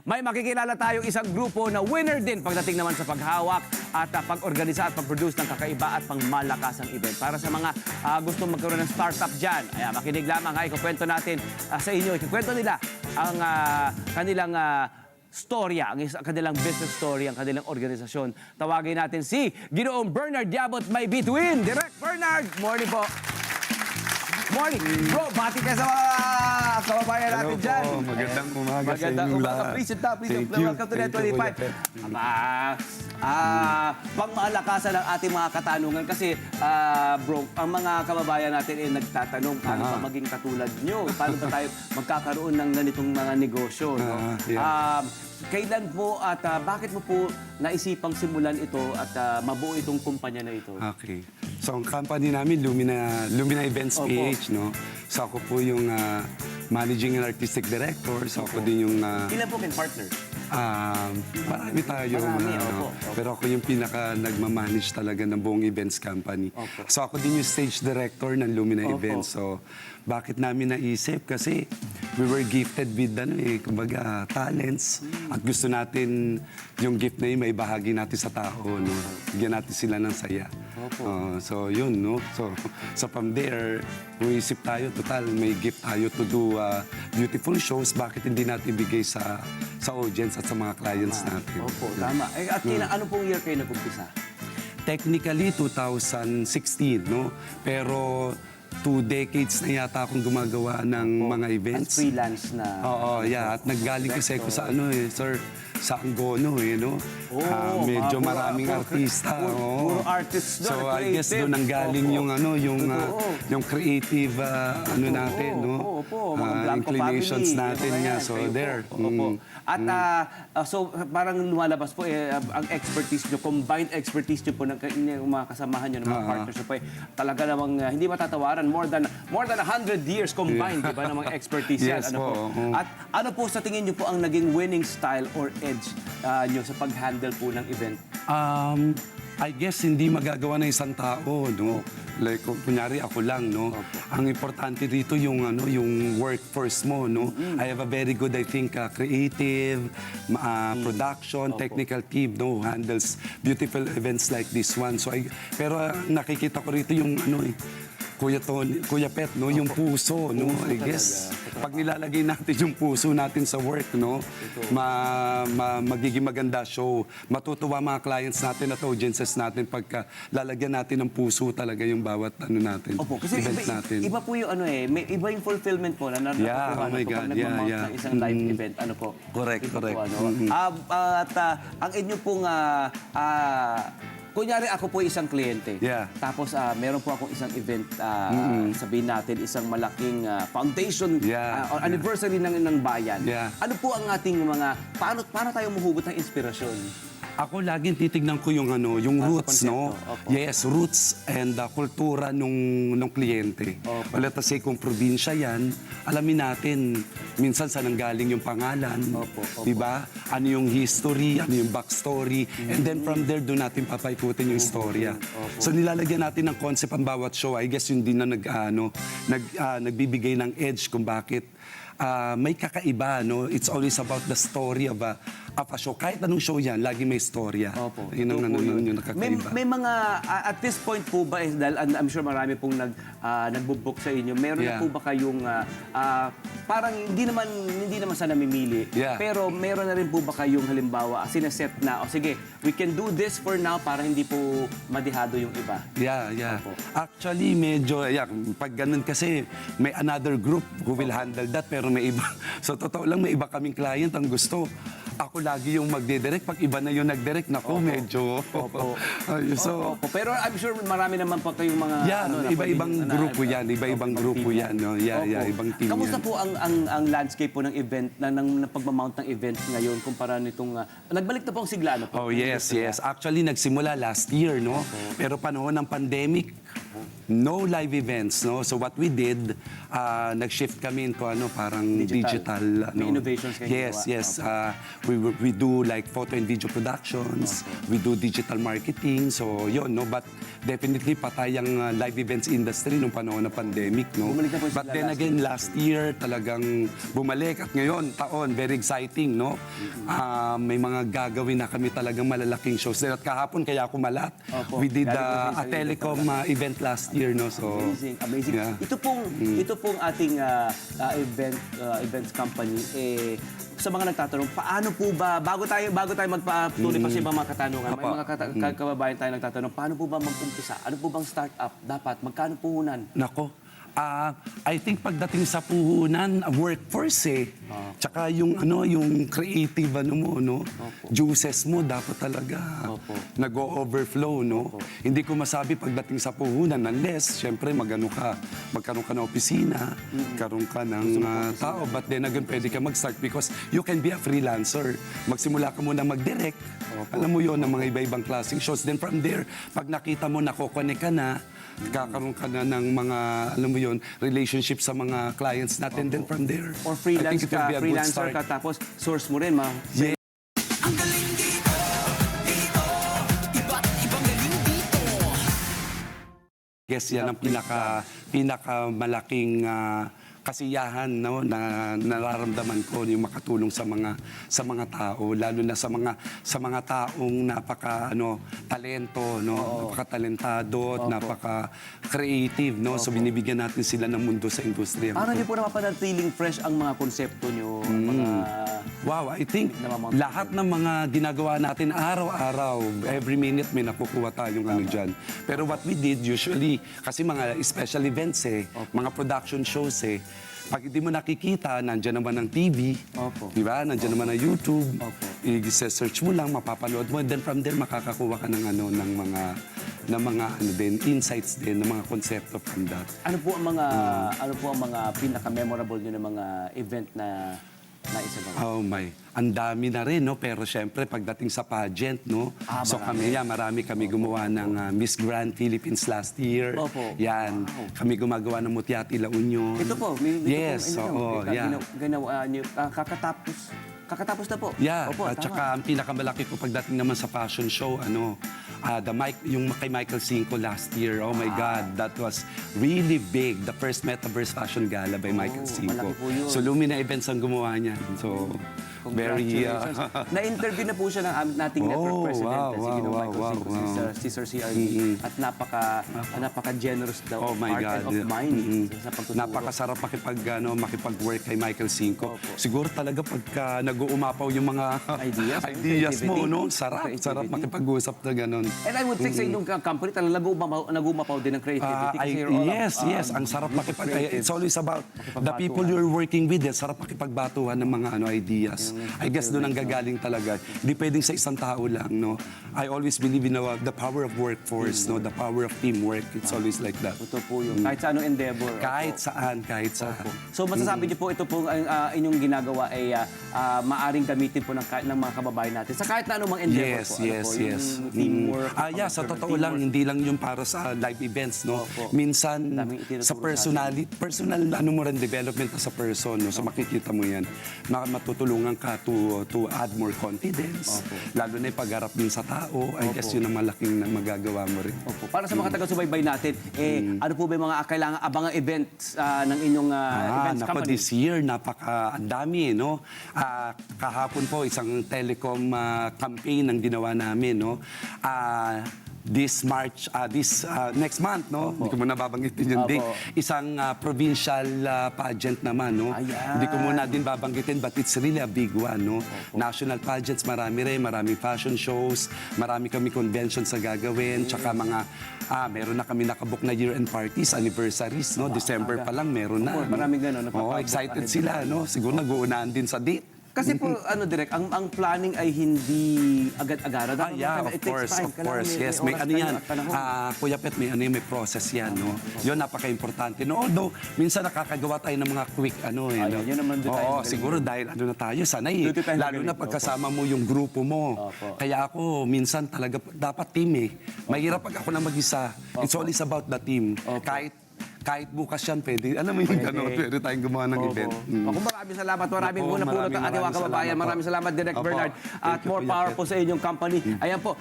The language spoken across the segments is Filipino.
may makikilala tayong isang grupo na winner din pagdating naman sa paghawak at pag-organisa at pag-produce ng kakaiba at pangmalakasang event. Para sa mga gustong magkaroon ng startup dyan, makinig lamang ha, ikukwento natin sa inyo. Ikukwento nila ang kanilang storya, ang kanilang business story, ang kanilang organisasyon. Tawagin natin si Ginoong Bernard Yabot May Bituin. Direct Bernard, morning po. Morning. Bro, bati ka sa mga kababayan natin dyan. Hello po, magandang umaga sa inyong lahat. Please, Thank you. welcome to Net 25. Pangmalakasan ng ating mga katanungan kasi, bro, ang mga kababayan natin ay nagtatanong paano ba maging katulad nyo? Paano ba tayo magkakaroon ng ganitong mga negosyo? No? Kailan po at bakit mo po naisipang simulan ito at mabuo itong kumpanya na ito? Okay. So, ang company namin, Lumina Events PH, no? So, ako po yung Managing and Artistic Director. So, ako din yung... Ilan po kayong partners? Marami tayo. Pero ako yung pinaka nagmamanage talaga ng buong events company. So, ako din yung stage director ng Lumina Events. So, bakit namin naisip? Kasi we were gifted with kumbaga, talents. At gusto natin yung gift na yun, may bahagi natin sa tao. No? Bigyan natin sila ng saya. So, yun, no? So from there, uisip tayo, total, may gift tayo to do beautiful shows. Bakit hindi natin ibigay sa audience at sa mga clients natin? Opo, tama. At ano pong year kayo nag-umpisa? Technically, 2016, no? Pero 2 decades na yata akong gumagawa ng mga events. As freelance na... Oo, yeah. At naggaling kasi ako sa sir, sa Angono, no? Medyo maraming artista. Puro artists doon. So, I guess doon nanggaling yung creative, natin, no? Inclinations natin nga. So, there. At so, parang lumalabas po, ang expertise nyo, combined expertise nyo po ng mga kasamahan nyo, ng mga partners nyo po, talaga namang hindi matatawaran. More than 100 years combined, di ba, ng mga expertise yan. Yes, At ano po sa tingin nyo po ang naging winning style or edge nyo sa pag-handle po ng event? I guess hindi magagawa ng isang tao, no? Like, kunyari ako lang, no? Ang importante dito yung workforce mo, no? I have a very good, I think, creative, production, technical team, no? Who handles beautiful events like this one. So, pero nakikita ko rito yung Kuya Pet, no? Yung puso, no? I guess, pag nilalagay natin yung puso natin sa work, no? Magiging maganda show. Matutuwa mga clients natin at audiences natin pagka lalagyan natin ng puso talaga yung bawat natin, Opo, kasi event natin. Iba po yung may iba yung fulfillment po na oh my God, ng isang live event. Correct. At ang inyo pong kunyari ako po isang kliyente. Tapos meron po akong isang event, sabihin natin isang malaking foundation or anniversary ng bayan. Ano po ang ating paano tayo mahugot ng inspirasyon? Ako laging titignan ko yung roots, no? Yes, roots and kultura nung kliyente. Let us say kung probinsya yan, alamin natin minsan saan nanggaling yung pangalan, di ba? Ano yung history, ano yung backstory, and then from there doon natin papaikutin yung istorya. So nilalagyan natin ng concept ang bawat show. I guess yun din na nagbibigay ng edge kung bakit may kakaiba, no? It's always about the story of a show. Kahit anong show yan, lagi may storya. Yun ang nakakaiba. May mga, at this point po ba, dahil I'm sure marami pong nagbubook sa inyo, meron na po ba kayong, parang hindi naman sa namimili, pero meron na rin po ba kayong halimbawa, sineset na, sige, we can do this for now para hindi po madihado yung iba? Actually, medyo, pag ganun kasi, may another group who will handle that, pero may iba. So, totoo lang, may iba kaming client ang gusto. Ako lagi yung magdidirect. Pag iba na yung nagdirect, nako, medyo... Pero I'm sure marami naman po kayong mga... iba-ibang grupo yan. Iba-ibang grupo yan. Ibang team yan. Kamusta po ang landscape po ng event, ng pagmamount ng event ngayon, kumpara nitong... nagbalik na po ang sigla, Oh, yes. Actually, nagsimula last year, no? Pero panahon ng pandemic, no live events, no? So what we did, nag-shift kami into parang digital May innovations kayo Yes. we do like photo and video productions, we do digital marketing, so yun, no? But definitely patay ang live events industry nung panahon ng pandemic, no? Bumalik na po sila But then again, last year talagang bumalik at ngayon, taon, very exciting, no? May mga gagawin na kami talagang malalaking shows. At kahapon, kaya ako malat. Opo. We did Galing po sa a telecom event last year, no? So, Amazing, amazing. yeah. Ito pong ating events company, sa mga nagtatanong, paano po ba, bago tayo magpatuloy pa sa ibang mga katanungan, may Apa. mga kababayan tayo nagtatanong, paano po ba mag-umpisa? Ano po bang startup? Dapat, magkano puhunan? Nako. I think pagdating sa puhunan, workforce Tsaka yung creative mo, no? Juices mo dapat talaga nag-overflow, no? Hindi ko masabi pagdating sa puhunan unless syempre magkaroon ka ng opisina, magkaroon ka ng tao, but then again pwede ka mag-start because you can be a freelancer. Magsimula ka muna mag-direct. Alam mo yon ng mga iba-ibang klaseng shows. Then from there, pag nakita mo nakokonek ka na, kakaroon ka na ng mga, alam mo yon, relationship sa mga clients natin. Then from there, Or I freelance think it will be a good freelancer start. ka, tapos source mo rin, Yeah. Yes, yan ang pinakamalaking kasiyahan, no, na nararamdaman ko yung makatulong sa mga tao, lalo na sa mga taong talento, no, napakatalentado at napaka-creative, no. So binibigyan natin sila ng mundo sa industriya. Paano niyo po napapanatiling fresh ang mga konsepto niyo? Wow, I think lahat ng mga ginagawa natin araw-araw, every minute may nakukuha tayong dyan. Pero what we did usually, kasi mga special events mga production shows pag hindi mo nakikita, nandiyan naman ang TV, di ba? Nandiyan naman ang YouTube. I-search mo lang, mapapanood mo, and then from there makakakuha ka ng mga insights din, ng mga konsepto from that. Ano po ang mga pinaka-memorable niyo ng mga event na naisagawa? Oh my, ang dami na rin, no? Pero syempre, pagdating sa pageant, no? So marami kami gumawa ng Miss Grand Philippines last year. Opo. Yan. Kami gumagawa ng Mutiati La Union. Ito po, Yes, oo, yeah. Ginawa niyo, kakatapos na po. Yeah, Opo, at tama. saka ang pinakamalaki ko pagdating naman sa fashion show, yung kay Michael Cinco last year. Oh my God, that was really big. The first Metaverse Fashion Gala by Michael Cinco. malaki po yun. So Lumina Events ang gumawa niya. So very Na-interview na po siya ng ating network president, si Ginoong Michael Cinco, si Sir CRD. At napaka-generous daw, Oh my heart God. and of mind sa pagtuturo. Napakasarap makipag-work kay Michael Cinco. Siguro talaga pagka nag-uumapaw yung mga ideas mo, no? Sarap makipag-usap na gano'n. And I would think sa inyong company, talagang nag-uumapaw din ng creativity. Kasi you're all Yes. Ang sarap It's always about the people you're working with. Sarap makipagbatuhan ng mga ideas. I guess doon ang gagaling talaga. Hindi pwedeng sa isang tao lang, no? I always believe in the power of workforce, no? The power of teamwork. It's always like that. Ito po yun. Kahit sa anong endeavor. Kahit saan. So masasabi niyo po, ito po ang inyong ginagawa ay maaring gamitin po ng mga kababayan natin sa kahit na anumang endeavor po. Yes. Yung teamwork. Sa totoo lang, hindi lang yung para sa live events, no? Minsan, Daming itinuturo sa personal mo rin development sa person, no? So makikita mo yan, matutulungan ka to add more confidence. Lalo na yung pagharap din sa tao, I guess yun ang malaking magagawa mo rin. Para sa mga taga-subaybay natin, ano po ba yung mga kailangan abangang events ng inyong events company? This year, ang dami, no? Kahapon po, isang telecom campaign ang ginawa namin, no? Next month, no? Hindi ko muna babanggitin yung date. Isang provincial pageant naman, no? Hindi ko muna din babanggitin, but it's really a big one, no? National pageants, maraming fashion shows, marami kami conventions sa gagawin, tsaka meron na kami nakabook na year-end parties, anniversaries, no? December pa lang, meron na. Maraming gano'n. Excited sila, no? Siguro nag-uunahan din sa date. Kasi po, Direk, ang planning ay hindi agad-agad. Of course. Yes, may yan. Kuya Pet, may process yan, no? Yun, napaka-importante. No, although, minsan nakakagawa tayo ng mga quick, yun naman doon tayo. Siguro dahil na tayo, sanay. Lalo na pagkasama mo yung grupo mo. Kaya ako, minsan talaga, dapat team Mahirap pag ako na mag-isa. It's always about the team. kahit bukas yan, pwede. Alam mo yung gano'n, pwede tayong gumawa ng event. Ako, maraming salamat. Maraming Opo, muna po maraming ng ating mga kababayan. salamat po. Maraming salamat, Direk Opo. Bernard. Thank At you more po, power Yapet. po sa inyong company. Ayan po.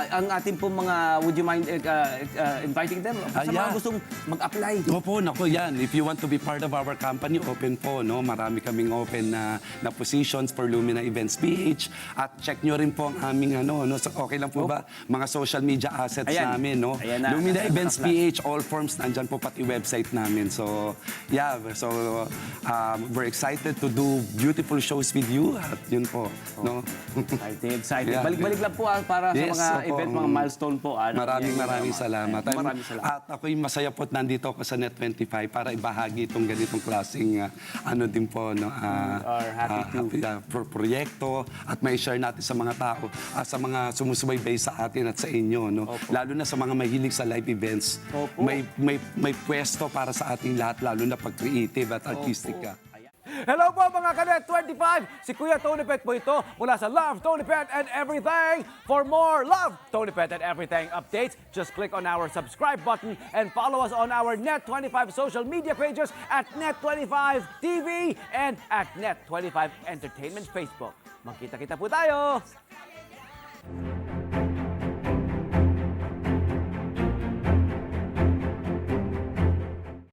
Ang ating pong mga, would you mind inviting them? Sa mga yeah. gustong mag-apply. Opo, naku yan. If you want to be part of our company, open po, no? Marami kaming open na positions for Lumina Events PH. At check nyo rin po ang aming, so okay lang po ba? Mga social media assets Ayan. namin, no? Ayan na. Lumina Nasa Events flash. PH, all forms, nandyan po pati website namin. So, yeah. So, we're excited to do beautiful shows with you. At yun po, no? Excited. Yeah. Balik-balik lang po para Yes, sa mga opo. event, mga milestone po. Maraming salamat. Maraming salamat. At ako'y masaya po at nandito ako sa Net25 para ibahagi itong ganitong klaseng din po, no, are happy to. proyekto at may share natin sa mga tao, sa mga sumusubaybay sa atin at sa inyo, no. Lalo na sa mga mahilig sa live events. Opo. May pwesto para sa ating lahat, lalo na pag creative at artistic ka. Hello po mga Kanet 25! Si Kuya Tony Pet po ito mula sa Love, Tony Pet and Everything. For more Love, Tony Pet and Everything updates, just click on our subscribe button and follow us on our Net25 social media pages at Net25 TV and at Net25 Entertainment Facebook. Magkita-kita po tayo!